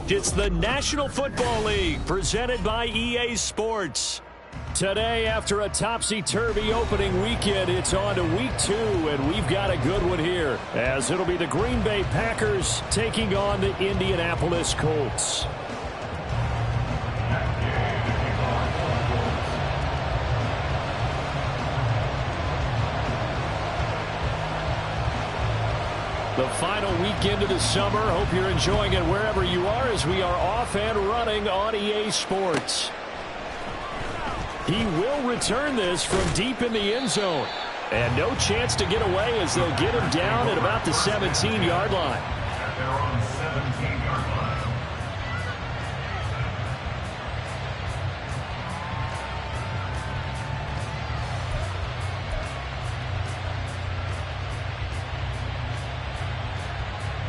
It's the National Football League presented by EA Sports. Today, after a topsy-turvy opening weekend, it's on to week 2, and we've got a good one here, as it'll be the Green Bay Packers taking on the Indianapolis Colts. The final weekend of the summer. Hope you're enjoying it wherever you are as we are off and running on EA Sports. He will return this from deep in the end zone. And no chance to get away as they'll get him down at about the 17-yard line. They're on the 17-yard line.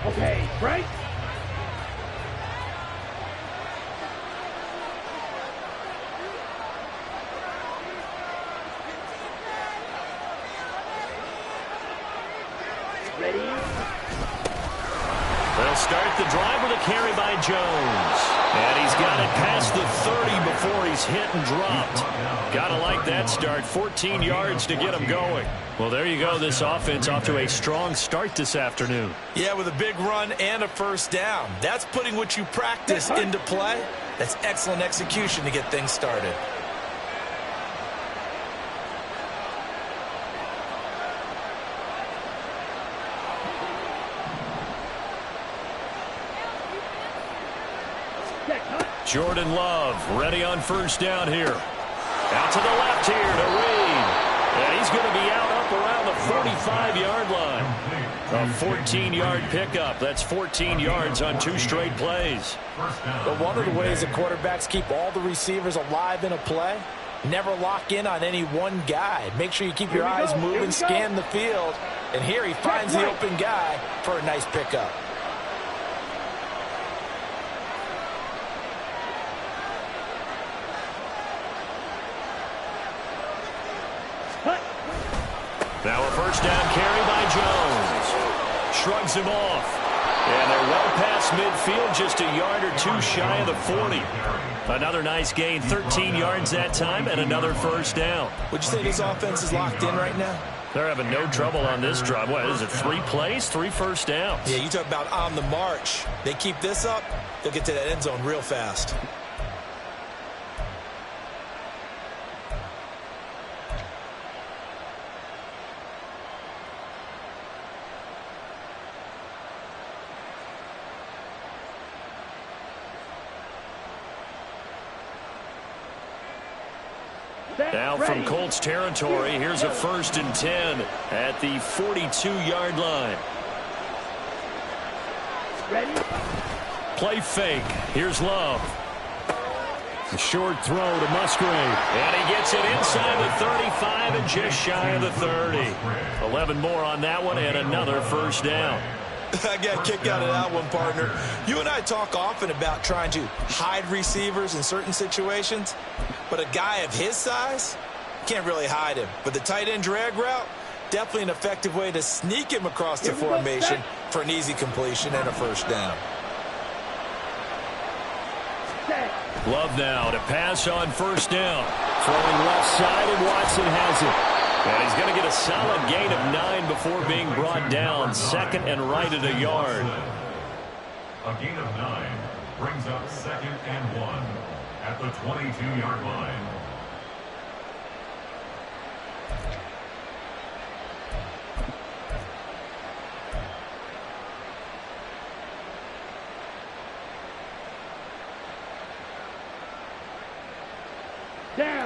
Okay, right? Ready? They'll start the drive with a carry by Jones. And he's got it past the 30 before he's hit and dropped. Gotta like that start. 14 yards to get him going. Well, there you go. This offense off to a strong start this afternoon. Yeah, with a big run and a first down. That's putting what you practice into play. That's excellent execution to get things started. Jordan Love ready on first down here. Out to the left here to Reed. And he's going to be out up around the 45-yard line. A 14-yard pickup. That's 14 yards on 2 straight plays. But one of the ways that quarterbacks keep all the receivers alive in a play, never lock in on any one guy. Make sure you keep your eyes moving, scan the field. And here he finds the open guy for a nice pickup. Now a first down carry by Jones. Shrugs him off. And they're well past midfield, just a yard or 2 shy of the 40. Another nice gain, 13 yards that time, and another first down. Would you say this offense is locked in right now? They're having no trouble on this drive. What is it, 3 plays, 3 first downs? Yeah, you talk about on the march. They keep this up, they'll get to that end zone real fast. Now from Colts territory, here's a 1st and 10 at the 42-yard line. Ready? Play fake. Here's Love. A short throw to Musgrave. And he gets it inside the 35 and just shy of the 30. 11 more on that one and another first down. I got a kick out of that one, partner. You and I talk often about trying to hide receivers in certain situations, but a guy of his size, can't really hide him. But the tight end drag route, definitely an effective way to sneak him across the formation for an easy completion and a first down. Love now to pass on first down. Throwing left side, and Watson has it. And he's going to get a solid gain of 9 before being brought down. 2nd and right at a yard. A gain of 9 brings up 2nd and 1 at the 22-yard line.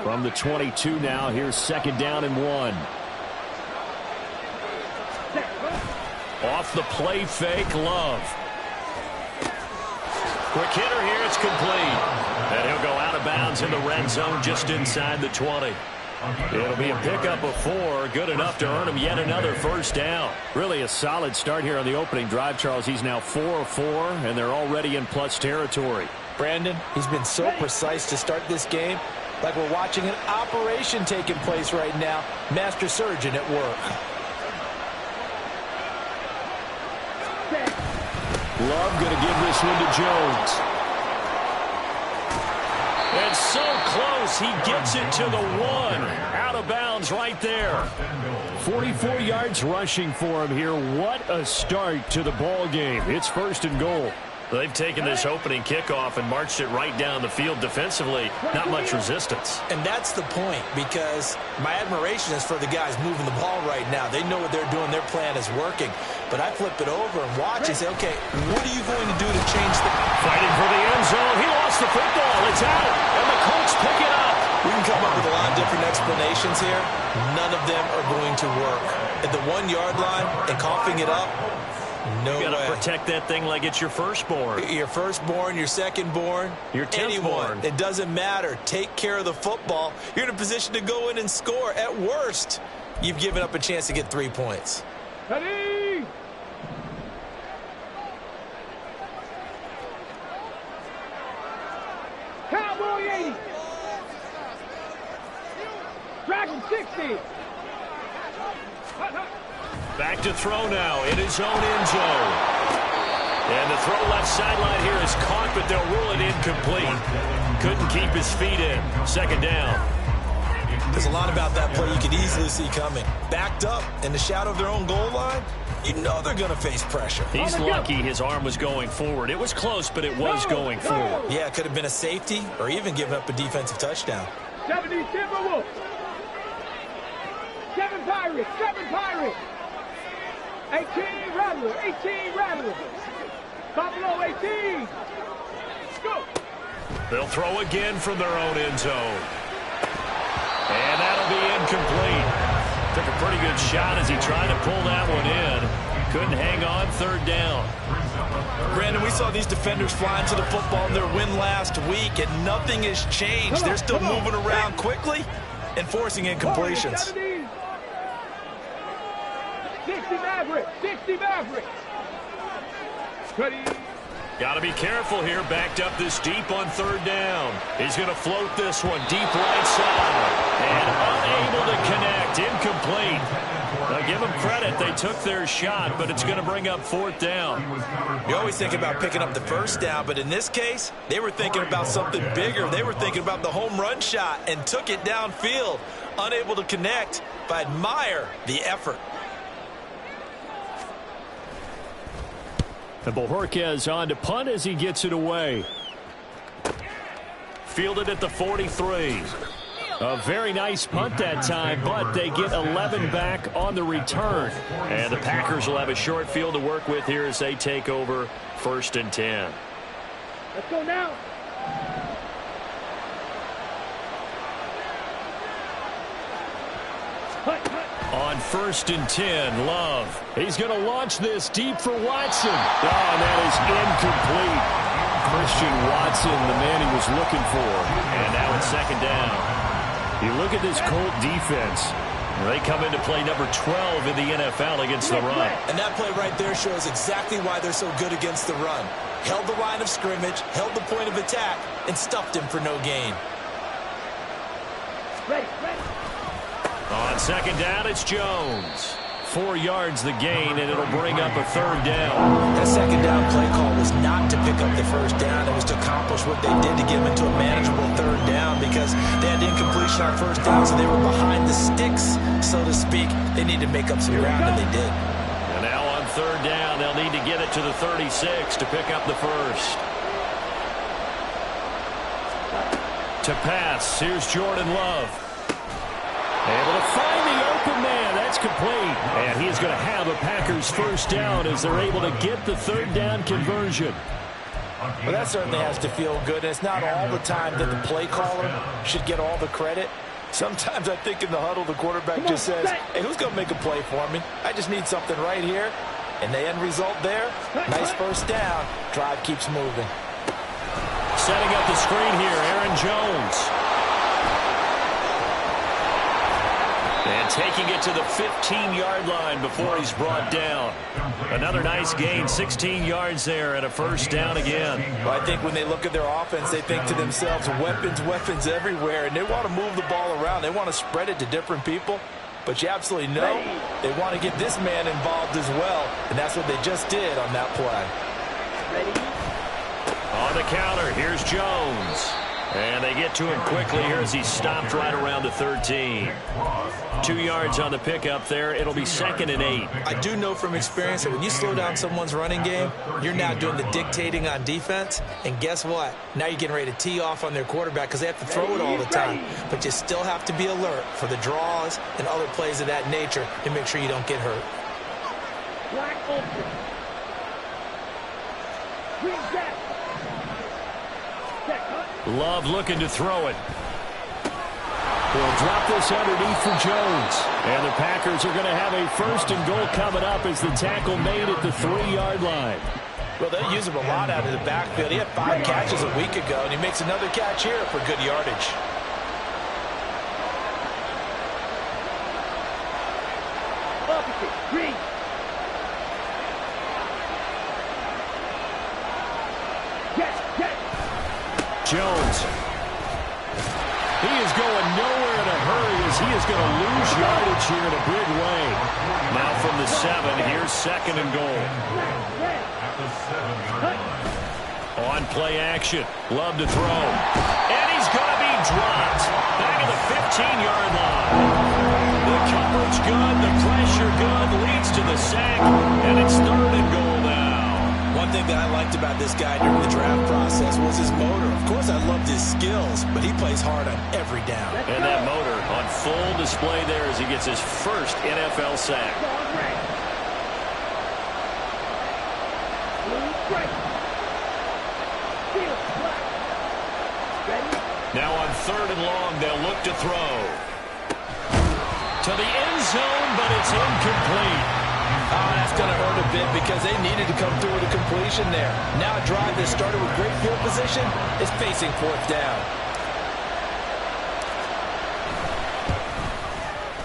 From the 22 now, here's 2nd down and 1. Off the play fake, Love. Quick hitter here, it's complete. And he'll go out of bounds in the red zone just inside the 20. It'll be a pickup of 4, good enough to earn him yet another first down. Really a solid start here on the opening drive, Charles. He's now 4 of 4, and they're already in plus territory. Brandon, he's been so precise to start this game. Like we're watching an operation taking place right now. Master surgeon at work. Love going to give this one to Jones. And so close, he gets it to the 1. Out of bounds right there. 44 yards rushing for him here. What a start to the ball game. It's 1st and goal. They've taken this opening kickoff and marched it right down the field defensively. Not much resistance. And that's the point, because my admiration is for the guys moving the ball right now. They know what they're doing. Their plan is working. But I flip it over and watch and say, okay, what are you going to do to change the... Fighting for the end zone. He lost the football. It's out. And the Colts pick it up. We can come up with a lot of different explanations here. None of them are going to work. At the 1-yard line and coughing it up, no way. You got to protect that thing like it's your firstborn. Your firstborn, your secondborn, your 10th anyone. born. It doesn't matter. Take care of the football. You're in a position to go in and score. At worst, you've given up a chance to get 3 points. Ready? Cowboy 80. Dragon 60. Back to throw now in his own end zone. And the throw left sideline here is caught, but they'll rule it incomplete. Couldn't keep his feet in. 2nd down. There's a lot about that play you could easily see coming. Backed up in the shadow of their own goal line, you know they're going to face pressure. He's lucky his arm was going forward. It was close, but it was going forward. Yeah, it could have been a safety or even given up a defensive touchdown. 70 Timberwolves. 7 Pirates. 7 Pirates. 18 Rattlers. 18 Rattlers. Buffalo 18. Go. They'll throw again from their own end zone. And that'll be incomplete. Took a pretty good shot as he tried to pull that one in. Couldn't hang on. 3rd down. Brandon, we saw these defenders flying to the football in their win last week, and nothing has changed. They're still moving around quickly and forcing incompletions. 60 Mavericks. 60 Mavericks. Ready? Got to be careful here. Backed up this deep on 3rd down. He's going to float this one deep right side. And unable to connect. Incomplete. Now give them credit. They took their shot, but it's going to bring up 4th down. You always think about picking up the 1st down, but in this case, they were thinking about something bigger. They were thinking about the home run shot and took it downfield. Unable to connect, but I admire the effort. And Bojorquez on to punt as he gets it away. Fielded at the 43. A very nice punt that time, but they get 11 back on the return. And the Packers will have a short field to work with here as they take over 1st and 10. Let's go now. On 1st and 10, Love. He's going to launch this deep for Watson. Oh, and that is incomplete. Christian Watson, the man he was looking for. And now it's 2nd down. You look at this Colt defense. They come into play number 12 in the NFL against the run. And that play right there shows exactly why they're so good against the run. Held the line of scrimmage, held the point of attack, and stuffed him for no gain. Ready. On 2nd down, it's Jones. 4 yards the gain, and it'll bring up a 3rd down. That 2nd down play call was not to pick up the 1st down. It was to accomplish what they did to get them into a manageable 3rd down, because they had incompletion on 1st down, so they were behind the sticks, so to speak. They needed to make up some ground, and they did. And now on 3rd down, they'll need to get it to the 36 to pick up the 1st. To pass, here's Jordan Love. Able to find the open man. That's complete. And he is going to have a Packers 1st down as they're able to get the 3rd down conversion. Well, that certainly has to feel good. And it's not all the time that the play caller should get all the credit. Sometimes I think in the huddle, the quarterback just says, hey, who's going to make a play for me? I just need something right here. And the end result there, nice 1st down. Drive keeps moving. Setting up the screen here, Aaron Jones. And taking it to the 15-yard line before he's brought down. Another nice gain, 16 yards there, and a 1st down again. Well, I think when they look at their offense, they think to themselves, weapons everywhere, and they want to move the ball around. They want to spread it to different people, but you absolutely know they want to get this man involved as well, and that's what they just did on that play. Ready? On the counter, here's Jones. And they get to him quickly here as he stopped right around the 13. 2 yards on the pickup there. It'll be 2nd and 8. I do know from experience that when you slow down someone's running game, you're now doing the dictating on defense. And guess what? Now you're getting ready to tee off on their quarterback because they have to throw it all the time. But you still have to be alert for the draws and other plays of that nature to make sure you don't get hurt. Black open. Green jack. Love looking to throw it. He'll drop this underneath for Jones. And the Packers are going to have a 1st and goal coming up as the tackle made at the 3-yard line. Well, they'll use him a lot out of the backfield. He had 5 catches a week ago, and he makes another catch here for good yardage. Opposite. Green. Jones. He is going nowhere in a hurry as he is going to lose yardage here in a big way. Now from the 7, here's 2nd and goal. On play action. Love to throw. And he's going to be dropped. Back at the 15-yard line. The coverage good, the pressure good, leads to the sack, and it's 3rd and goal now. One thing that I liked about this guy during the draft process was his motor. Of course, I loved his skills, but he plays hard on every down. And that motor on full display there as he gets his first NFL sack. Now on 3rd and long, they'll look to throw. To the end zone, but it's incomplete. Oh, that's going to hurt a bit because they needed to come through with a completion there. Now a drive that started with great field position is facing 4th down.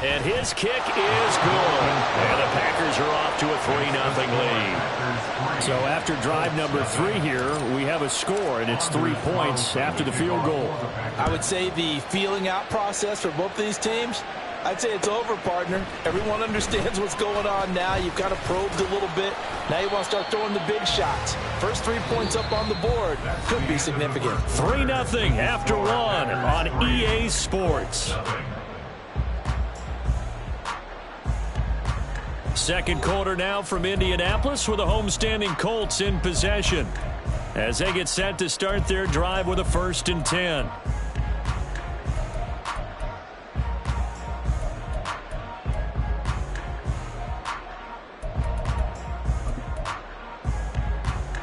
And his kick is good. And the Packers are off to a 3-0 lead. So after drive number 3 here, we have a score, and it's 3 points after the field goal. I would say the feeling out process for both these teams, I'd say it's over, partner. Everyone understands what's going on now. You've kind of probed a little bit. Now you want to start throwing the big shots. First 3 points up on the board could be significant. 3-0 after 1 on EA Sports. Second quarter now from Indianapolis with the homestanding Colts in possession as they get set to start their drive with a 1st and 10.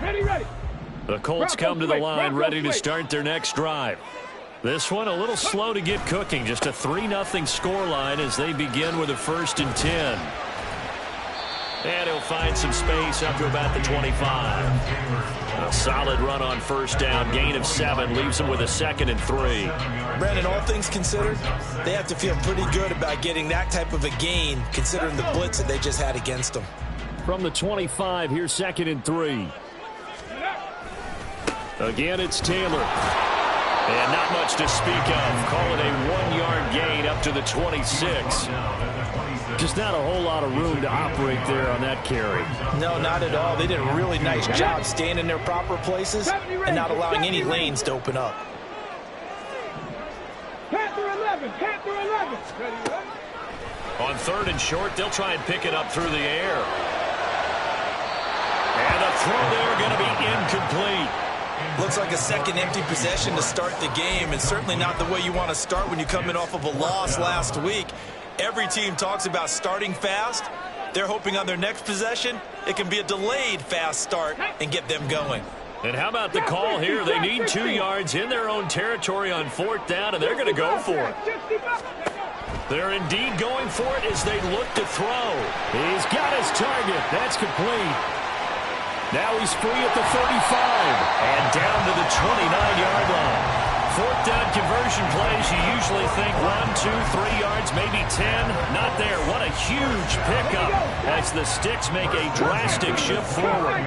Ready. The Colts come to the line ready to start their next drive. This one a little slow to get cooking. Just a 3-0 scoreline as they begin with a 1st and 10. And he'll find some space up to about the 25. A solid run on 1st down. Gain of 7 leaves him with a 2nd and 3. Brandon, all things considered, they have to feel pretty good about getting that type of a gain considering the blitz that they just had against them. From the 25, here's 2nd and 3. Again, it's Taylor. And not much to speak of. Call it a 1-yard gain up to the 26. Just not a whole lot of room to operate there on that carry. No, not at all. They did a really nice job staying in their proper places and not allowing any lanes to open up. Panther 11. On 3rd and short, they'll try and pick it up through the air. And the throw there going to be incomplete. Looks like a second empty possession to start the game, and certainly not the way you want to start when you're coming off of a loss last week. Every team talks about starting fast. They're hoping on their next possession, it can be a delayed fast start and get them going. And how about the call here? They need 2 yards in their own territory on 4th down, and they're going to go for it. They're indeed going for it as they look to throw. He's got his target. That's complete. Now he's free at the 35 and down to the 29-yard line. 4th down conversion plays, you usually think 1, 2, 3 yards, maybe 10. Not there. What a huge pickup as the Sticks make a drastic shift forward.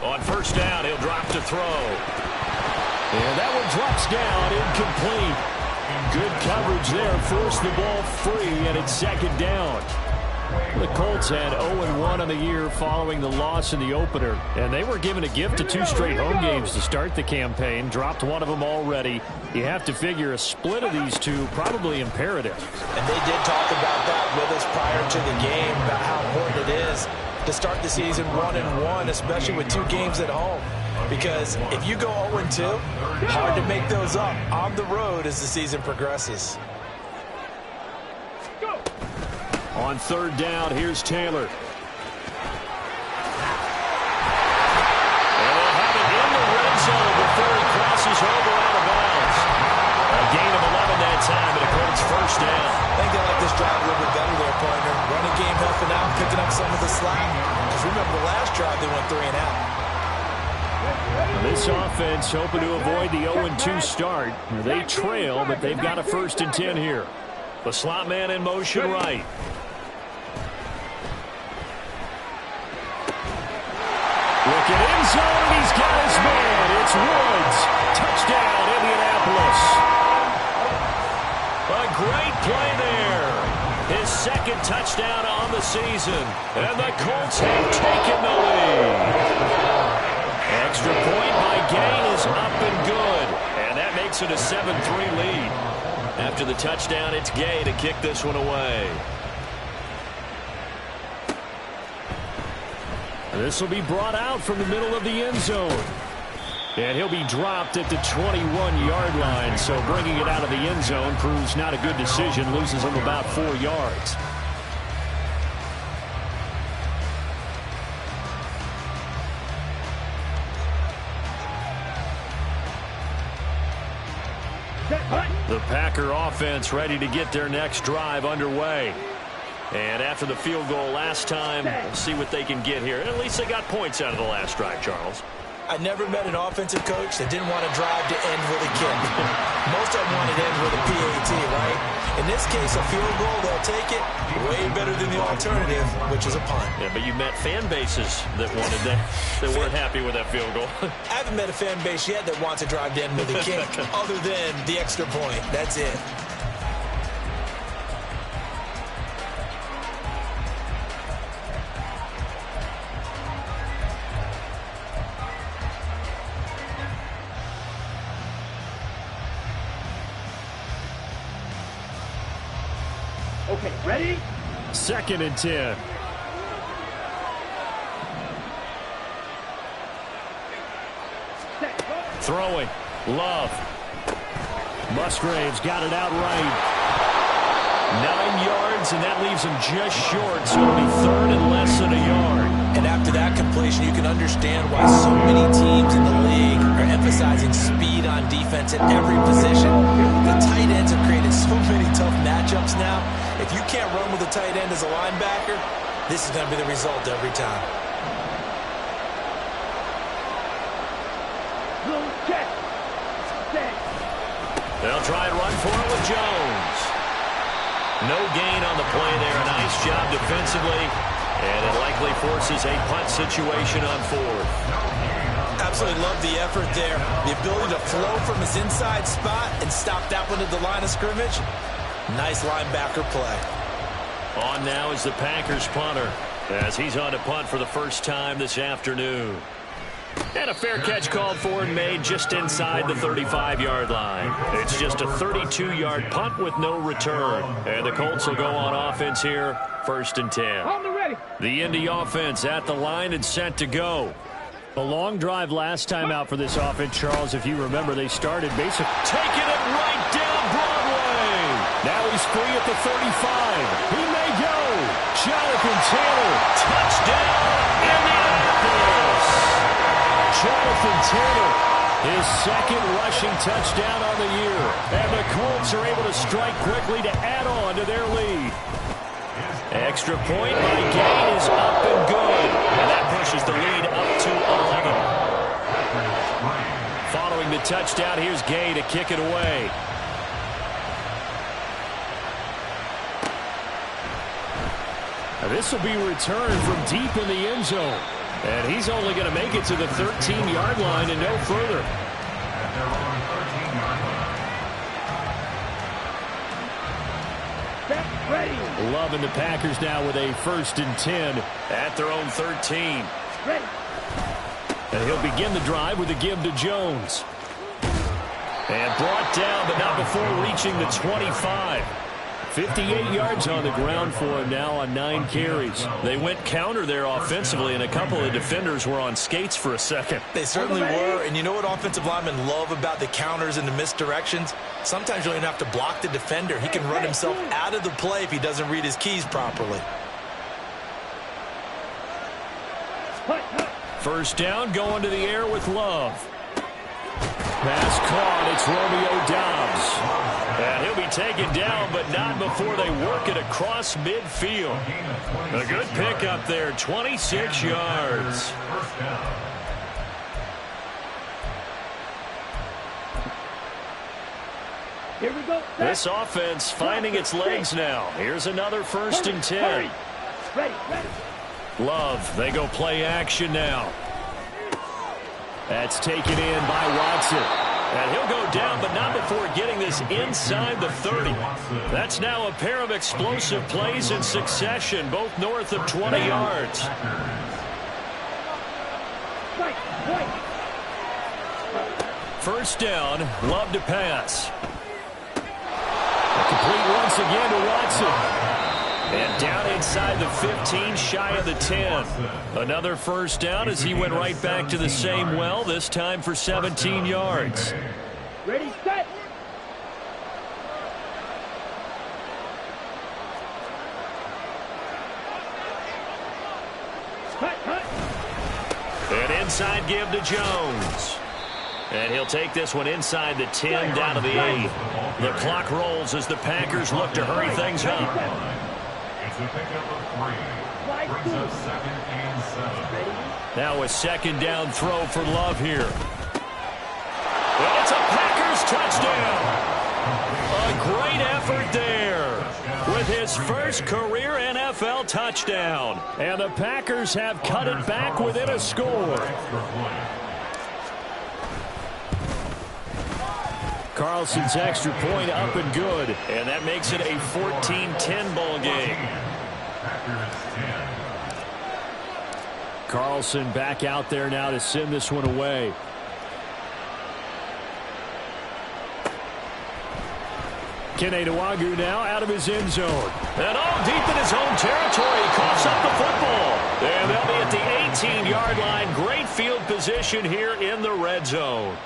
On 1st down, he'll drop to throw. And that one drops down, incomplete. Good coverage there, forced the ball free, and it's 2nd down. The Colts had 0-1 on the year following the loss in the opener, and they were given a gift to 2 straight home games to start the campaign. Dropped one of them already. You have to figure a split of these two probably imperative. And they did talk about that with us prior to the game, about how important it is to start the season 1-1, especially with 2 games at home. Because if you go 0-2, hard to make those up on the road as the season progresses. On 3rd down, here's Taylor. And they'll have it in the red zone before he crosses over out of bounds. A gain of 11 that time, and a Colts first down. I think they like this drive a little bit better there, partner. Running game helping out, picking up some of the slack. Because remember the last drive, they went 3 and out. This offense hoping to avoid the 0-2 start. They trail, but they've got a 1st and 10 here. The slot man in motion right. Looking in zone, he's got his man. It's Woods. Touchdown, Indianapolis. A great play there. His 2nd touchdown on the season. And the Colts have taken the lead. Extra point by Gay is up and good. And that makes it a 7-3 lead. After the touchdown, it's Gay to kick this one away. This will be brought out from the middle of the end zone. And he'll be dropped at the 21-yard line. So bringing it out of the end zone proves not a good decision. Loses him about 4 yards. The Packer offense ready to get their next drive underway. And after the field goal last time, we'll see what they can get here. At least they got points out of the last drive, Charles. I never met an offensive coach that didn't want to drive to end with a kick. Most of them wanted to end with a PAT, right? In this case, a field goal, they'll take it. Way better than the alternative, which is a punt. Yeah, but you met fan bases that wanted that, that weren't happy with that field goal. I haven't met a fan base yet that wants to drive to end with a kick, other than the extra point. That's it. Okay, ready? 2nd and 10. Throwing. Love. Musgraves got it out right. 9 yards, and that leaves him just short, so it'll be 3rd and less than a yard. And after that completion, you can understand why so many teams in the league are emphasizing speed on defense at every position. The tight ends have created so many tough matchups now. If you can't run with a tight end as a linebacker, this is going to be the result every time. They'll try and run for it with Jones. No gain on the play there. Nice job defensively. And it likely forces a punt situation on 4th. Absolutely love the effort there. The ability to flow from his inside spot and stop that one at the line of scrimmage. Nice linebacker play. On now is the Packers punter, as he's on to punt for the first time this afternoon. And a fair catch called for and made just inside the 35-yard line. It's just a 32-yard punt with no return. And the Colts will go on offense here, 1st and 10. On the ready. The Indy offense at the line and set to go. A long drive last time out for this offense, Charles. If you remember, they started basically taking it right down Broadway. Now he's free at the 35. He may go. Jonathan Taylor, touchdown, Indianapolis. Jonathan Taylor, his 2nd rushing touchdown on the year. And the Colts are able to strike quickly to add on to their lead. Extra point by Gay is up and good. And that pushes the lead up to 11. Following the touchdown, here's Gay to kick it away. This will be returned from deep in the end zone. And he's only going to make it to the 13-yard line and no further. Set, ready. Love and the Packers now with a 1st and 10 at their own 13. Ready. And he'll begin the drive with a give to Jones. And brought down, but not before reaching the 25. 58 yards on the ground for him now on 9 carries. They went counter there offensively, and a couple of defenders were on skates for a second. They certainly were, and you know what offensive linemen love about the counters and the misdirections? Sometimes you don't even have to block the defender. He can run himself out of the play if he doesn't read his keys properly. 1st down, going to the air with Love. Pass caught. It's Romeo Doubs. And he'll be taken down, but not before they work it across midfield. A good pickup there, 26 yards. Here we go. This offense finding its legs now. Here's another 1st and 10. Ready. Love, they go play action now. That's taken in by Watson. And he'll go down, but not before getting this inside the 30. That's now a pair of explosive plays in succession, both north of 20 yards. First down, Love to pass. Complete once again to Watson. And down inside the 15, shy of the 10. Another 1st down as he went right back to the same well, this time for 17 yards. Ready, set. An inside give to Jones. And he'll take this one inside the 10, down to the 8. The clock rolls as the Packers look to hurry things up. It's a pickup of 3. Brings up 2nd and 7. Now a 2nd down throw for Love here. Well, it's a Packers touchdown. A great effort there with his 1st career NFL touchdown. And the Packers have cut it back within a score. Carlson's extra point up and good. And that makes it a 14-10 ball game. Carlson back out there now to send this one away. Kene Nwangwu now out of his end zone. And all deep in his own territory. He coughs up the football. And they'll be at the 18-yard line. Great field position here in the red zone.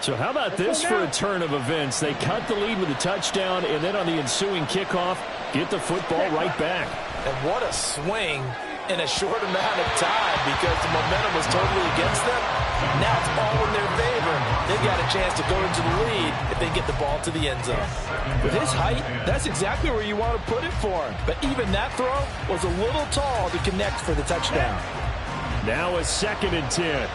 So how about this for a turn of events? They cut the lead with a touchdown, and then on the ensuing kickoff, get the football right back. And what a swing in a short amount of time, because the momentum was totally against them. Now it's all in their favor. They've got a chance to go into the lead if they get the ball to the end zone. With his height, that's exactly where you want to put it for him. But even that throw was a little tall to connect for the touchdown. Now a 2nd and 10.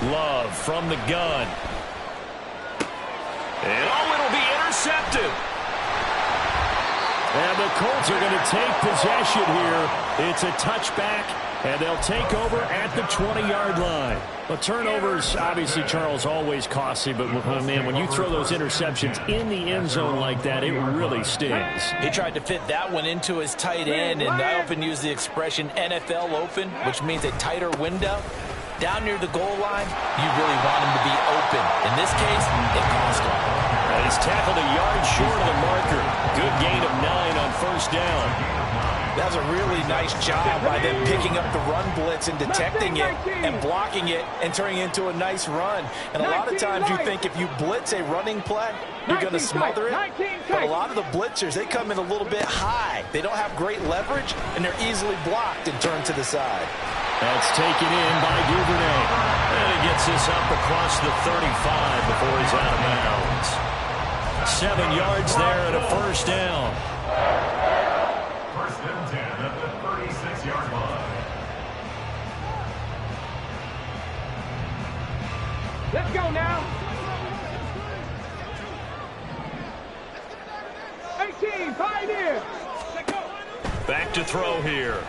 Love from the gun. And it'll be intercepted. And the Colts are going to take possession here. It's a touchback, and they'll take over at the 20-yard line. Well, turnovers, obviously, Charles, always costly, but, man, when you throw those interceptions in the end zone like that, it really stings. He tried to fit that one into his tight end, and I often use the expression NFL open, which means a tighter window. Down near the goal line, you really want him to be open. In this case, it cost him. And he's tackled a yard short of the marker. Good gain of 9 on 1st down. That was a really nice job by them picking up the run blitz and detecting it and blocking it and turning it into a nice run. And a lot of times you think if you blitz a running play, you're going to smother it. But a lot of the blitzers, they come in a little bit high. They don't have great leverage, and they're easily blocked and turned to the side. That's taken in by Duvernay. And he gets this up across the 35 before he's out of bounds. 7 yards there and a 1st down. 1st and 10 at the 36-yard line. Let's go now. 18, 5 here. Let's go. Back to throw here.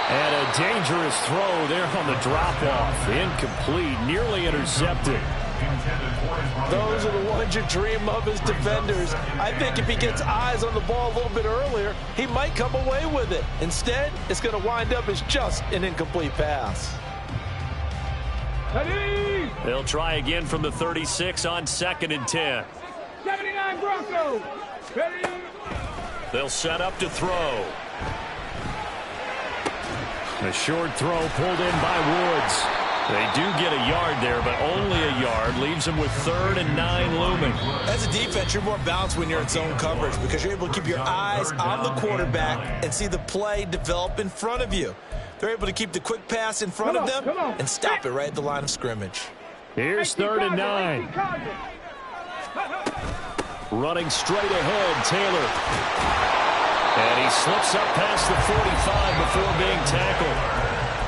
And a dangerous throw there on the drop-off. Incomplete, nearly intercepted. Those are the ones you dream of as defenders. I think if he gets eyes on the ball a little bit earlier, he might come away with it. Instead, it's going to wind up as just an incomplete pass. Ready? They'll try again from the 36 on 2nd and 10. 79 Broncos. Ready? They'll set up to throw. A short throw pulled in by Woods. They do get a yard there, but only a yard. Leaves them with 3rd and 9 looming. As a defense, you're more balanced when you're in zone coverage because you're able to keep your eyes on the quarterback and see the play develop in front of you. They're able to keep the quick pass in front of them and stop it right at the line of scrimmage. Here's 3rd and 9. Running straight ahead, Taylor. And he slips up past the 45 before being tackled.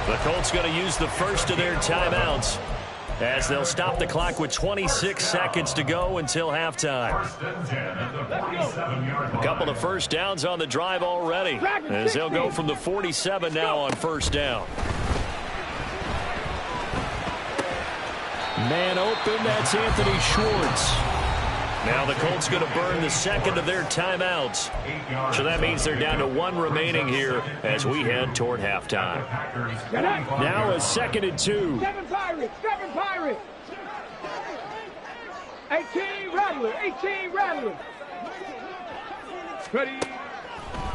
The Colts going to use the first of their timeouts as they'll stop the clock with 26 seconds to go until halftime. A couple of first downs on the drive already as they'll go from the 47 now on first down. Man open, that's Anthony Schwartz. Now the Colts going to burn the second of their timeouts. So that means they're down to 1 remaining here as we head toward halftime. Now a 2nd and 2. 7 Pirates. 7 Pirates. 18 Rattlers. 18 Rattlers. Ready?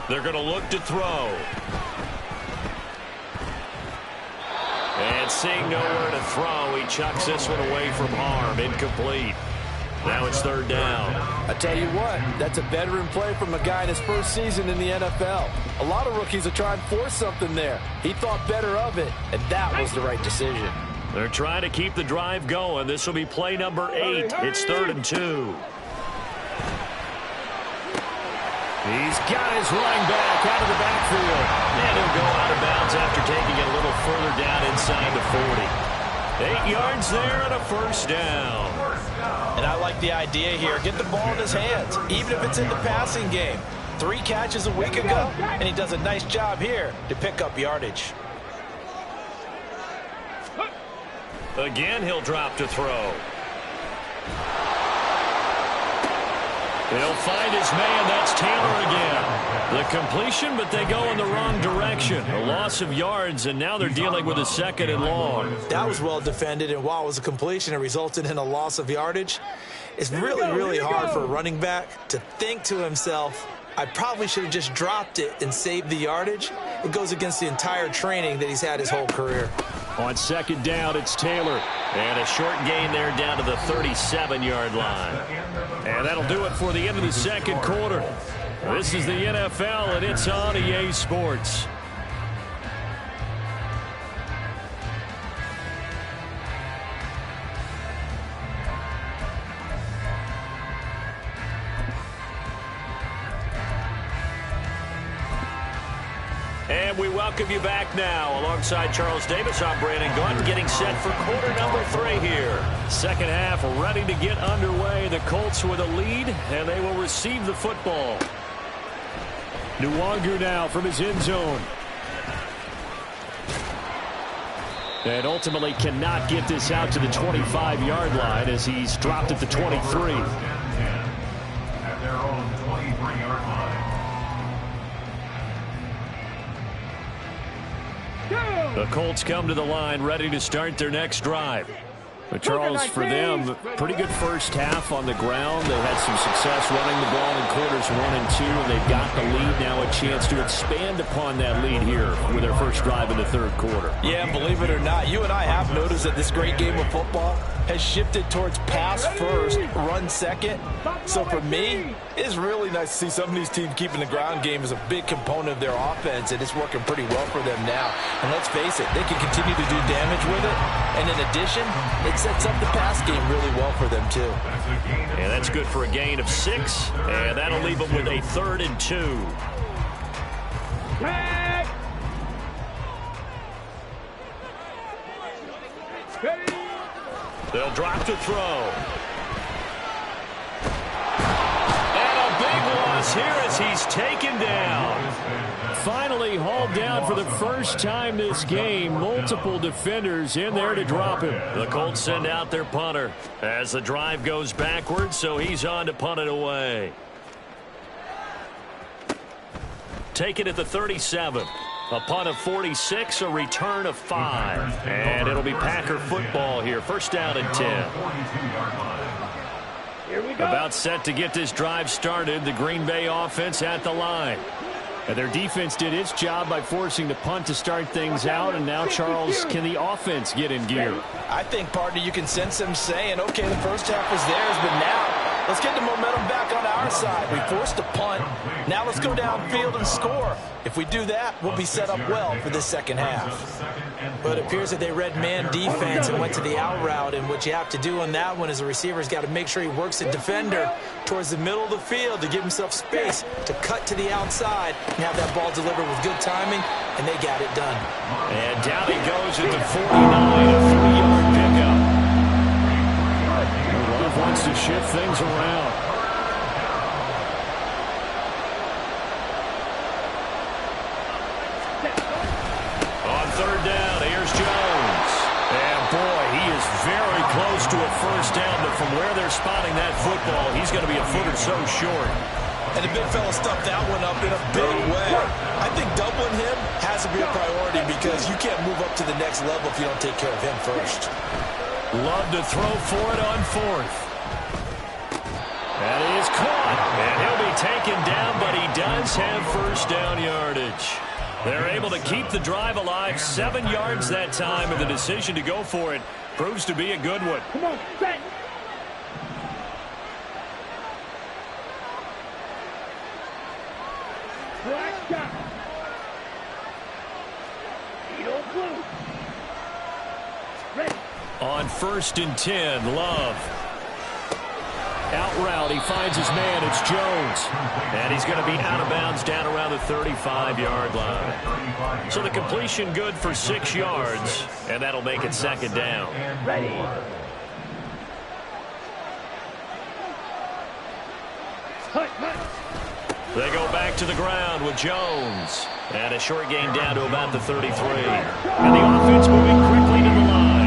They're going to look to throw. And seeing nowhere to throw, he chucks this one away from harm. Incomplete. Now it's 3rd down. I tell you what, that's a veteran play from a guy in his first season in the NFL. A lot of rookies are trying to force something there. He thought better of it, and that was the right decision. They're trying to keep the drive going. This will be play number 8. It's 3rd and 2. He's got his running back out of the backfield. And he'll go out of bounds after taking it a little further down inside the 40. 8 yards there and a first down. And I like the idea here. Get the ball in his hands, even if it's in the passing game. 3 catches a week ago, and he does a nice job here to pick up yardage. Again, he'll drop to throw. He'll find his man. That's Taylor again. The completion, but they go in the wrong direction. A loss of yards, and now they're dealing with a 2nd and long. That was well defended, and while it was a completion, it resulted in a loss of yardage. It's really hard for a running back to think to himself, I probably should have just dropped it and saved the yardage. It goes against the entire training that he's had his whole career. On 2nd down, it's Taylor. And a short gain there down to the 37-yard line. And that'll do it for the end of the 2nd quarter. This is the NFL, and it's on EA Sports. And we welcome you back now. Alongside Charles Davis, I'm Brandon Gordon, getting set for quarter number 3 here. Second half ready to get underway. The Colts with a lead, and they will receive the football. Nwangu now from his end zone. And ultimately cannot get this out to the 25-yard line as he's dropped at the 23. At their own 23-yard line. The Colts come to the line ready to start their next drive. But Charles, for them, pretty good first half on the ground. They had some success running the ball in quarters 1 and 2, and they've got the lead now, a chance to expand upon that lead here with their first drive in the 3rd quarter. Yeah, and believe it or not, you and I have noticed that this great game of football has shifted towards pass first, run second. So for me, it's really nice to see some of these teams keeping the ground game as a big component of their offense, and it's working pretty well for them now. And let's face it, they can continue to do damage with it. And in addition, it sets up the pass game really well for them too. And that's good for a gain of 6, and that'll leave them with a 3rd and 2. They'll drop to throw. And a big loss here as he's taken down. finally hauled down for the first time this game. Multiple defenders in there to drop him. The Colts send out their punter as the drive goes backwards, so he's on to punt it away. Take it at the 37. A punt of 46, a return of 5. And it'll be Packer football here. First down and 10. Here we go. About set to get this drive started. The Green Bay offense at the line. And their defense did its job by forcing the punt to start things out. And now, Charles, can the offense get in gear? I think, partner, you can sense them saying, okay, the first half was theirs, but now let's get the momentum back on our side. We forced a punt. Now let's go downfield and score. If we do that, we'll be set up well for this second half. But it appears that they read man defense and went to the out route. And what you have to do on that one is the receiver's got to make sure he works the defender towards the middle of the field to give himself space to cut to the outside and have that ball delivered with good timing, and they got it done. And down he goes at the 49, a 3-yard pickup. Love wants to shift things around. On third down, here's Jones. And boy, he is very close to a first down, but from where they're spotting that football, he's going to be a foot or so short. And the big fella stuffed that one up in a big way. I think doubling him has to be a priority because you can't move up to the next level if you don't take care of him first. Love to throw for it on fourth. That is caught. And he'll be taken down, but he does have first down yardage. They're able to keep the drive alive, 7 yards that time, and the decision to go for it proves to be a good one. Come on, set. Black shot. Eagle blue. Ready. On first and 10, Love. Out route, he finds his man, it's Jones. And he's going to be out of bounds down around the 35-yard line. So the completion good for 6 yards, and that'll make it second down. Ready. Hut, hut. They go back to the ground with Jones. And a short gain down to about the 33. And the offense moving quickly to the line.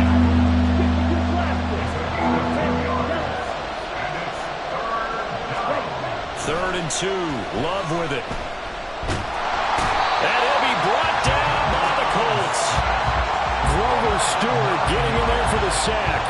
Third and 2. Love with it. And he'll be brought down by the Colts. Grover Stewart getting in there for the sack.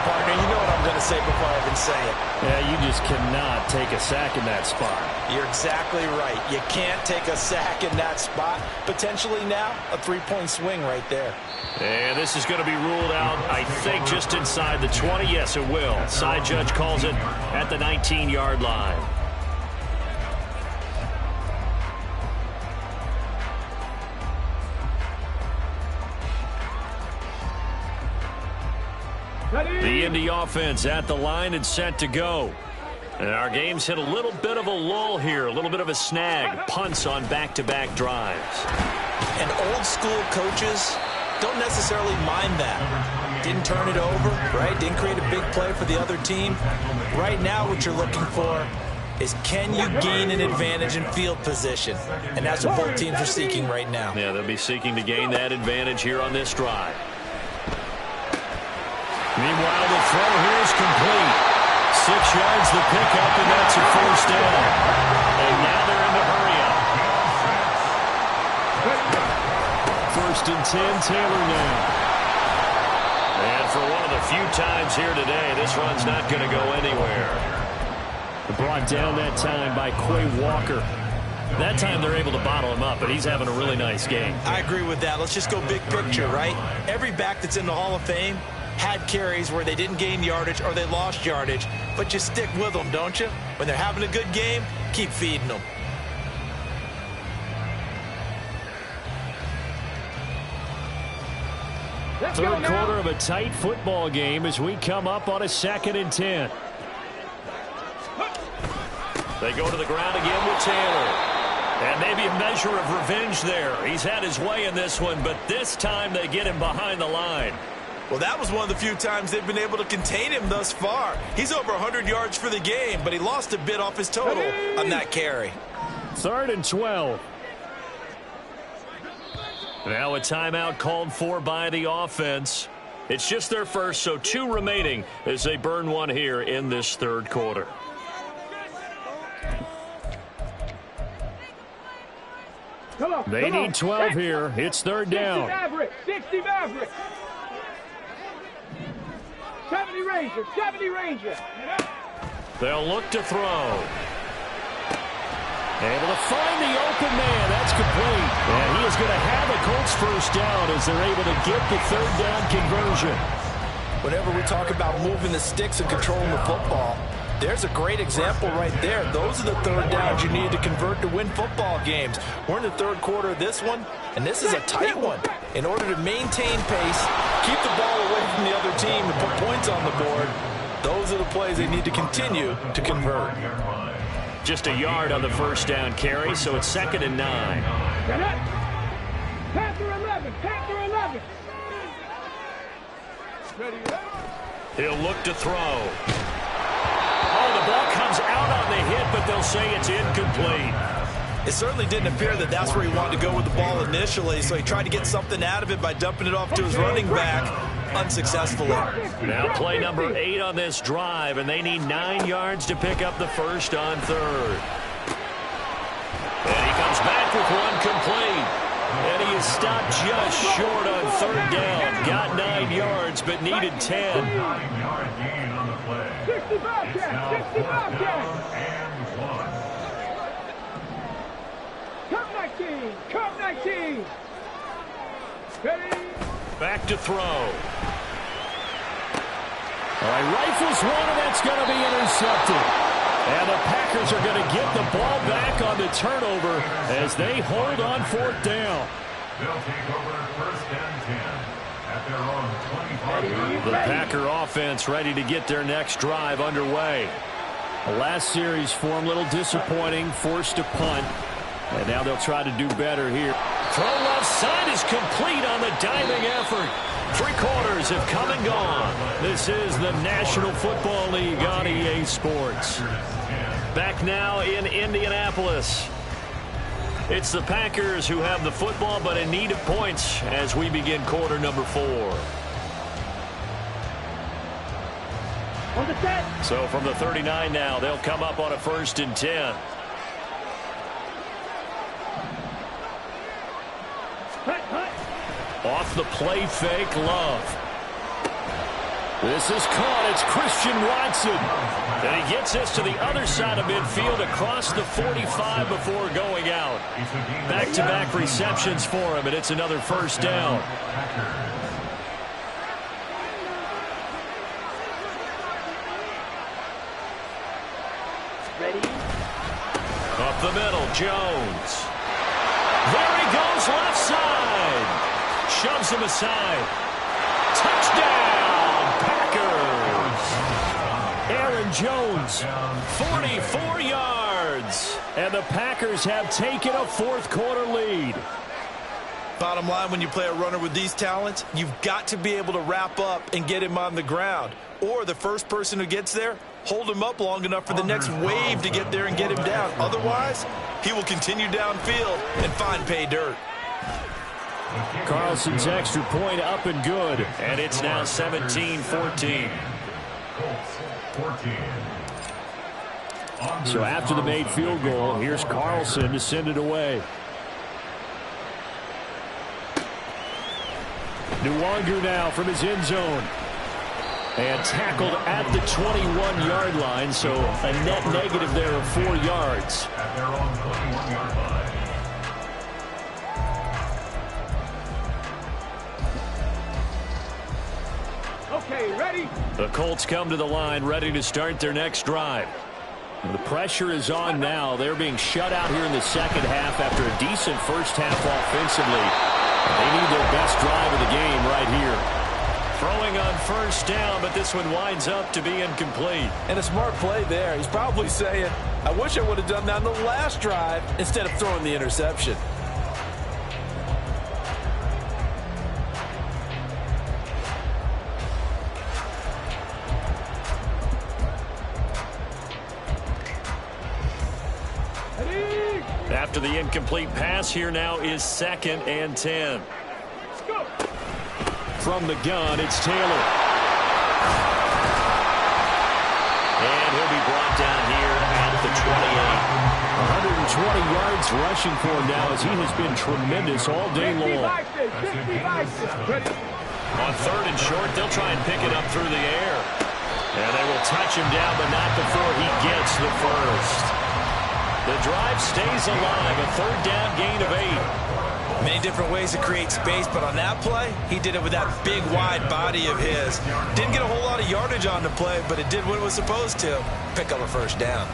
Partner, you know what I'm going to say before I even say it. Yeah, you just cannot take a sack in that spot. You're exactly right. You can't take a sack in that spot. Potentially now, a 3-point swing right there. And this is going to be ruled out, I think, just inside the 20. Yes, it will. Side judge calls it at the 19-yard line. The Indy offense at the line and set to go. And our game's hit a little bit of a lull here, a little bit of a snag. Punts on back-to-back drives. And old-school coaches don't necessarily mind that. Didn't turn it over, right? Didn't create a big play for the other team. Right now what you're looking for is can you gain an advantage in field position? And that's what both teams are seeking right now. Yeah, they'll be seeking to gain that advantage here on this drive. Meanwhile, the throw here is complete. 6 yards the pickup, and that's a first down. And now they're in the hurry-up. First and 10, Taylor now. And for one of the few times here today, this run's not going to go anywhere. Brought down that time by Quay Walker. That time they're able to bottle him up, but he's having a really nice game. I agree with that. Let's just go big picture, right? Every back that's in the Hall of Fame had carries where they didn't gain yardage or they lost yardage, but you stick with them, don't you? When they're having a good game, keep feeding them. Third quarter of a tight football game as we come up on a 2nd and 10. They go to the ground again with Taylor. And maybe a measure of revenge there. He's had his way in this one, but this time they get him behind the line. Well, that was one of the few times they've been able to contain him thus far. He's over 100 yards for the game, but he lost a bit off his total on that carry. 3rd and 12. Now a timeout called for by the offense. It's just their first, so 2 remaining as they burn one here in this third quarter. They need 12 here. It's third down. 60 Maverick. 70 Ranger. 70 Ranger. They'll look to throw. Able to find the open man. That's complete. And he is going to have a Colts first down as they're able to get the third down conversion. Whenever we talk about moving the sticks and controlling the football, there's a great example right there. Those are the third downs you need to convert to win football games. We're in the third quarter of this one, and this is a tight one. In order to maintain pace, keep the ball away from the other team, and put points on the board, those are the plays they need to continue to convert. Just a yard on the first down carry, so it's 2nd and 9. Panther 11. Panther 11. He'll look to throw. Oh, the ball comes out on the hit, but they'll say it's incomplete. It certainly didn't appear that that's where he wanted to go with the ball initially, so he tried to get something out of it by dumping it off to his running back unsuccessfully. Now play number 8 on this drive, and they need 9 yards to pick up the first on third. And he comes back with one complete. And he is stopped just short on third down. Got 9 yards, but needed 10. 9-yard gain on the play. 60 Bobcat. 60 Bobcat. And 1. Cup 19. Cup 19. Ready. Back to throw. All right, rifles one, and that's going to be intercepted. And the Packers are going to get the ball back on the turnover as they hold on 4th down. They'll take over 1st and 10 at their own 25-yard The Packer offense ready to get their next drive underway. The last series for them, a little disappointing, forced to punt. And now they'll try to do better here. Throw left side is complete on the diving effort. 3 quarters have come and gone. This is the National Football League on EA Sports. Back now in Indianapolis. It's the Packers who have the football, but in need of points as we begin quarter number 4. On the set. So from the 39 now, they'll come up on a 1st and 10. Off the play fake, Love. This is caught. It's Christian Watson. And he gets this to the other side of midfield across the 45 before going out. Back-to-back receptions for him, and it's another first down. Ready. Up the middle, Jones. There he goes, left side. Shoves him aside. Touchdown, Packers. Aaron Jones, 44 yards. And the Packers have taken a 4th quarter lead. Bottom line, when you play a runner with these talents, you've got to be able to wrap up and get him on the ground. Or the first person who gets there, hold him up long enough for the next wave to get there and get him down. Otherwise, he will continue downfield and find pay dirt. Carlson's extra point up and good. And it's now 17-14. So after the made field goal, here's Carlson to send it away. Nwangu now from his end zone. And tackled at the 21-yard line, so a net negative there of 4 yards. At their own 21-yard line. Okay, ready. The Colts come to the line ready to start their next drive. The pressure is on now. They're being shut out here in the second half after a decent first half offensively. They need their best drive of the game right here. Throwing on first down, but this one winds up to be incomplete. And a smart play there. He's probably saying, I wish I would have done that on the last drive instead of throwing the interception. after the incomplete pass. Here now is 2nd and 10. From the gun, it's Taylor. And he'll be brought down here at the 28. 120 yards rushing for him now as he has been tremendous all day long. On 3rd and short, they'll try and pick it up through the air. And they will touch him down, but not before he gets the first. The drive stays alive, a 3rd down gain of 8. Many different ways to create space, but on that play, he did it with that big, wide body of his. Didn't get a whole lot of yardage on the play, but it did what it was supposed to. Pick up a 1st down.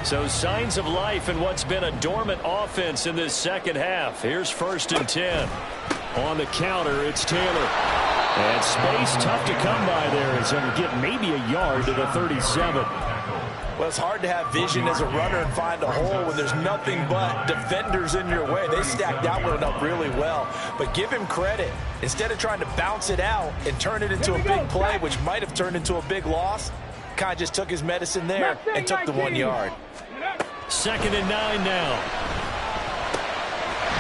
So signs of life in what's been a dormant offense in this 2nd half. Here's 1st and 10. On the counter, it's Taylor. And space tough to come by there as he'll get maybe a yard to the 37. Well, it's hard to have vision as a runner and find a hole when there's nothing but defenders in your way. They stacked that one up really well. But give him credit. Instead of trying to bounce it out and turn it into a big play, which might have turned into a big loss, kind of just took his medicine there and took the 1 yard. 2nd and 9 now.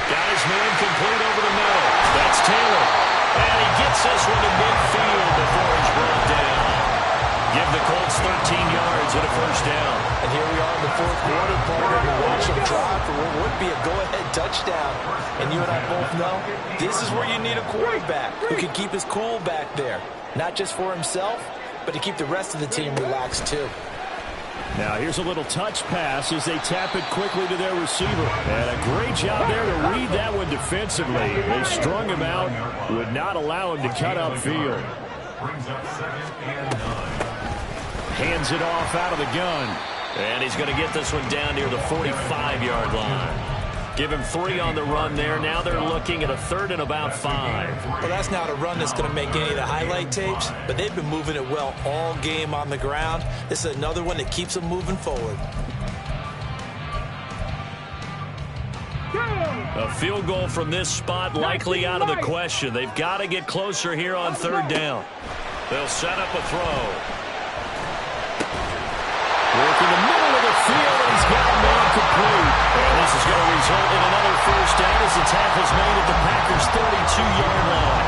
Got his man complete over the middle. That's Taylor. And he gets this one to midfield before he's brought down. Give the Colts 13 yards and a 1st down. And here we are in the 4th quarter, partner, to watch them drive for what would be a go-ahead touchdown. And you and I both know this is where you need a quarterback who can keep his cool back there. Not just for himself, but to keep the rest of the team relaxed too. Now here's a little touch pass as they tap it quickly to their receiver. And a great job there to read that one defensively. They strung him out, would not allow him to cut upfield. Hands it off out of the gun. And he's going to get this one down near the 45-yard line. Give him 3 on the run there. Now they're looking at a 3rd and about 5. Well, that's not a run that's going to make any of the highlight tapes, but they've been moving it well all game on the ground. This is another one that keeps them moving forward. A field goal from this spot likely out of the question. They've got to get closer here on 3rd down. They'll set up a throw. Work in the middle of the field, and he's got a man complete. And this is going to result in another 1st down as the tackle's made at the Packers' 32-yard line.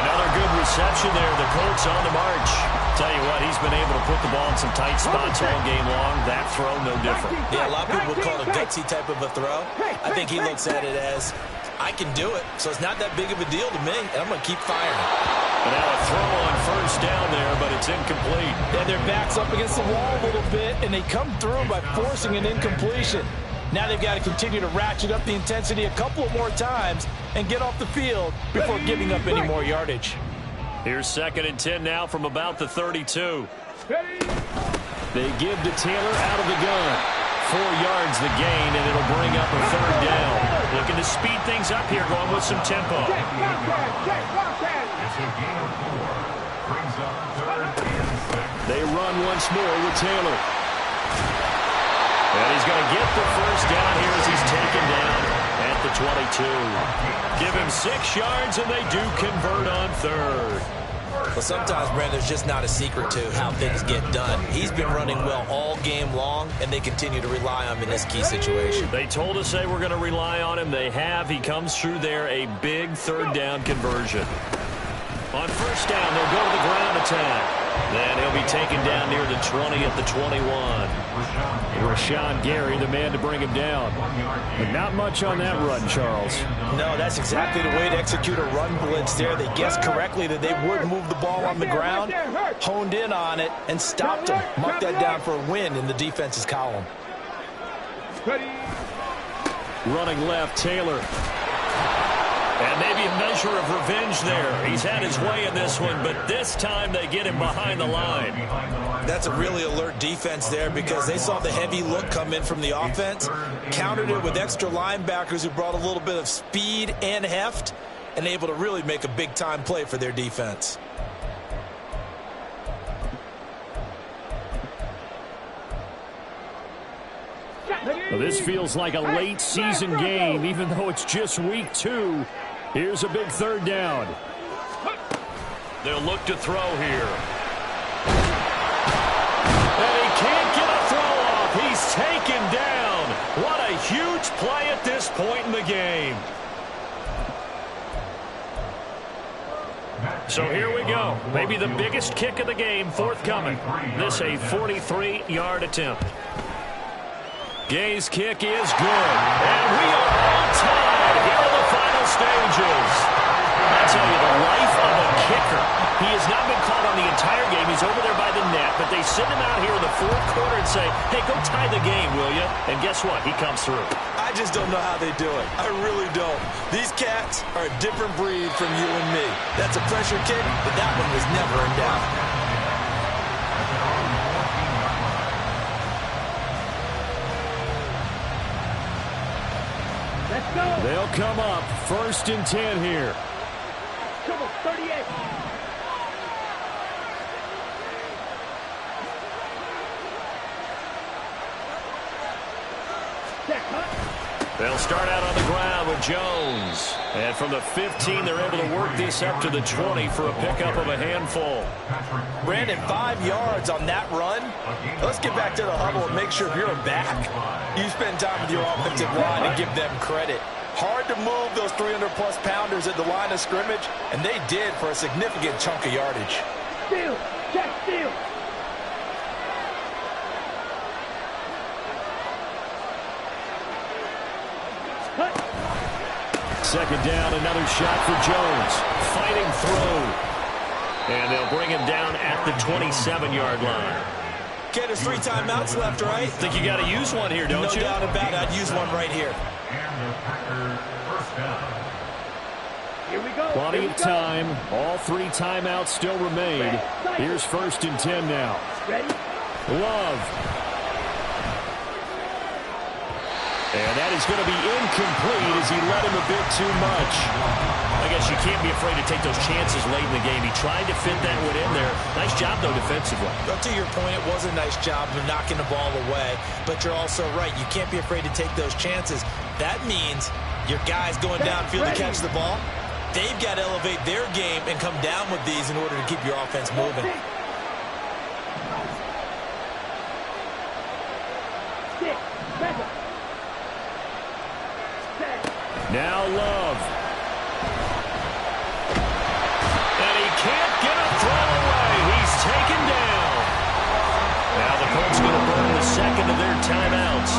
Another good reception there. The Colts on the march. Tell you what, he's been able to put the ball in some tight spots all game long. That throw, no different. Yeah, a lot of people would call it a gutsy type of a throw. I think he looks at it as, I can do it, so it's not that big of a deal to me, and I'm going to keep firing. And now a throw on 1st down there, but it's incomplete. Yeah, their back's up against the wall a little bit, and they come through by forcing an incompletion. Now they've got to continue to ratchet up the intensity a couple of more times and get off the field before giving up any more yardage. Here's 2nd and 10 now from about the 32. They give to Taylor out of the gun. 4 yards the gain, and it'll bring up a 3rd down. Looking to speed things up here, going with some tempo. They run once more with Taylor. And he's going to get the 1st down here as he's taken down at the 22. Give him 6 yards, and they do convert on 3rd. Well, sometimes, Brand, there's just not a secret to how things get done. He's been running well all game long, and they continue to rely on him in this key situation. They told us they were going to rely on him. They have. He comes through there, a big 3rd down conversion. On 1st down, they'll go to the ground attack. Then he'll be taken down near the 20 at the 21. Rashawn Gary, the man to bring him down. But not much on that run, Charles. No, that's exactly the way to execute a run blitz there. They guessed correctly that they would move the ball on the ground, honed in on it, and stopped him. Mark that down for a win in the defense's column. Running left, Taylor. And maybe a measure of revenge there. He's had his way in this one, but this time they get him behind the line. That's a really alert defense there because they saw the heavy look come in from the offense, countered it with extra linebackers who brought a little bit of speed and heft, and able to really make a big-time play for their defense. Well, this feels like a late season game, even though it's just week 2. Here's a big 3rd down. They'll look to throw here. this point in the game. So here we go. Maybe the biggest kick of the game forthcoming. This a 43-yard attempt. Gay's kick is good. And we are all tied here in the final stages. I tell you, the life of a kicker. He has not been called on the entire game. He's over there by the net, but they send him out here in the fourth quarter and say, hey, go tie the game, will you? And guess what? He comes through. I just don't know how they do it. I really don't. These cats are a different breed from you and me. That's a pressure kick, but that one was never in doubt. Let's go. They'll come up 1st and 10 here. Come on, 38. Check, huh? They'll start out on the ground with Jones. And from the 15, they're able to work this up to the 20 for a pickup of a handful. Brandon, 5 yards on that run. Let's get back to the huddle and make sure you're back. You spend time with your offensive line and give them credit. Hard to move those 300-plus pounders at the line of scrimmage, and they did for a significant chunk of yardage. Steal. Check, steal. Cut. 2nd down, another shot for Jones. Fighting through. And they'll bring him down at the 27-yard line. Okay, there's 3 timeouts left, right? Think you got to use one here, don't you? No doubt about it. I'd use one right here. And the Packers first down. Here we go. Plenty Here we of go. time. All 3 timeouts still remain. Here's 1st and 10 now. Ready? Love. And that is going to be incomplete as he led him a bit too much. I guess you can't be afraid to take those chances late in the game. He tried to fit that one in there. Nice job, though, defensively. But to your point, it was a nice job of knocking the ball away. But you're also right. You can't be afraid to take those chances. That means your guys going downfield to catch the ball, they've got to elevate their game and come down with these in order to keep your offense moving. Six. Seven. Now Love. And he can't get a throw away. He's taken down. Now the Colts going to burn the 2nd of their timeouts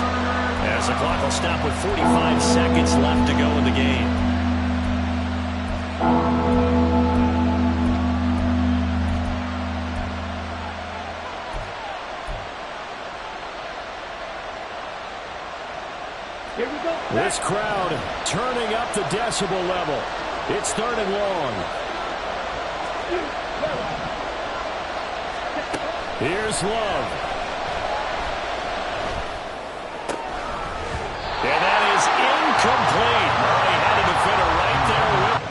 as the clock will stop with 45 seconds left to go in the game. Here we go. This crowd turning up the decibel level. It's 3rd and long. Here's Love. And that is incomplete. Oh, he had a defender right there with him.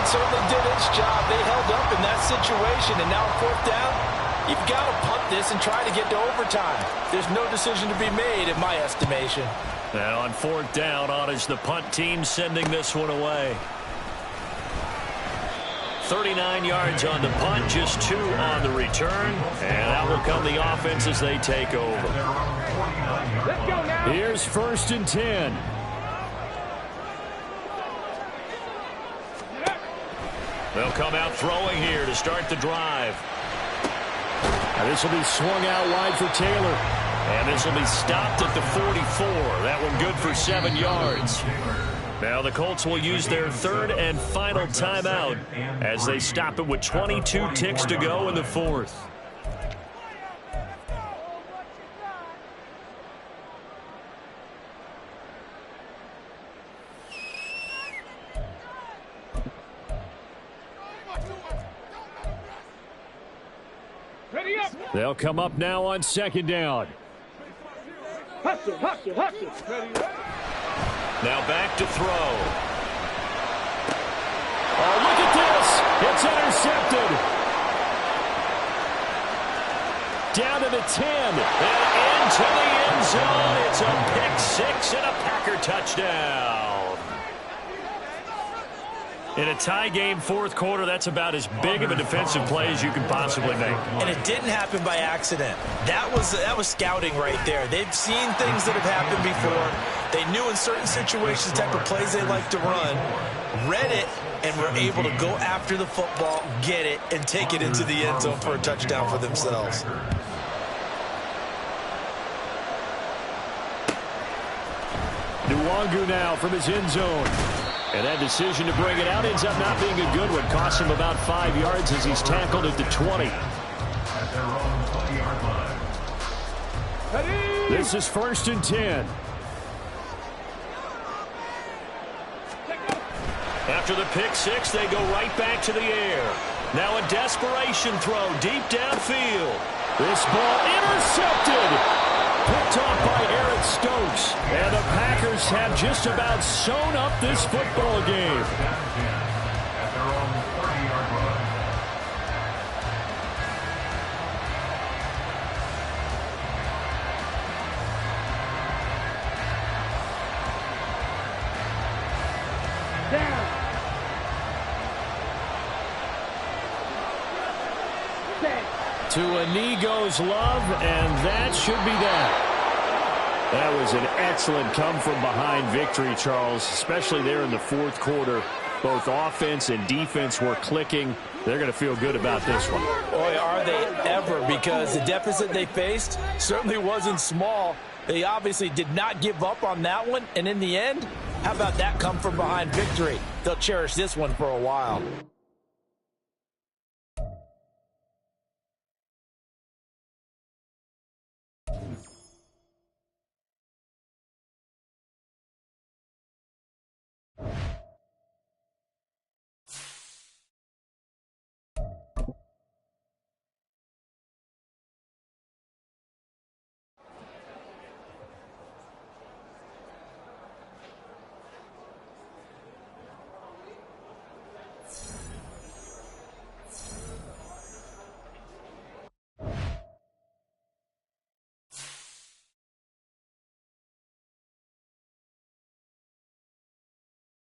Certainly did its job. They held up in that situation, and now 4th down, you've got to punt this and try to get to overtime. There's no decision to be made in my estimation. Now on 4th down, on is the punt team sending this one away. 39 yards on the punt, just 2 on the return, and out will come the offense as they take over. Let's go now. Here's 1st and 10. They'll come out throwing here to start the drive. And this will be swung out wide for Taylor. And this will be stopped at the 44. That one good for 7 yards. Now the Colts will use their 3rd and final timeout as they stop it with 22 ticks to go in the 4th. Ready up. They'll come up now on 2nd down. Hustle, hustle, hustle. Ready, ready. Now back to throw. Oh, look at this. It's intercepted. Down to the 10. And into the end zone. It's a pick six and a Packer touchdown. In a tie game fourth quarter, that's about as big of a defensive play as you can possibly make. And it didn't happen by accident. That was scouting right there. They've seen things that have happened before. They knew in certain situations the type of plays they like to run, read it, and were able to go after the football, get it, and take it into the end zone for a touchdown for themselves. Nwangu now from his end zone. And that decision to bring it out ends up not being a good one. Costs him about 5 yards as he's tackled at the 20. At their own 20-yard line. This is 1st and 10. After the pick six, they go right back to the air. Now a desperation throw deep downfield. This ball intercepted. Picked off by Eric Stokes. And the Packers have just about sewn up this football game. At their own 30-yard line. Down. Set. To a knee goes Love, and that should be that. That was an excellent come-from-behind victory, Charles, especially there in the fourth quarter. Both offense and defense were clicking. They're going to feel good about this one. Boy, are they ever, because the deficit they faced certainly wasn't small. They obviously did not give up on that one, and in the end, how about that come-from-behind victory? They'll cherish this one for a while.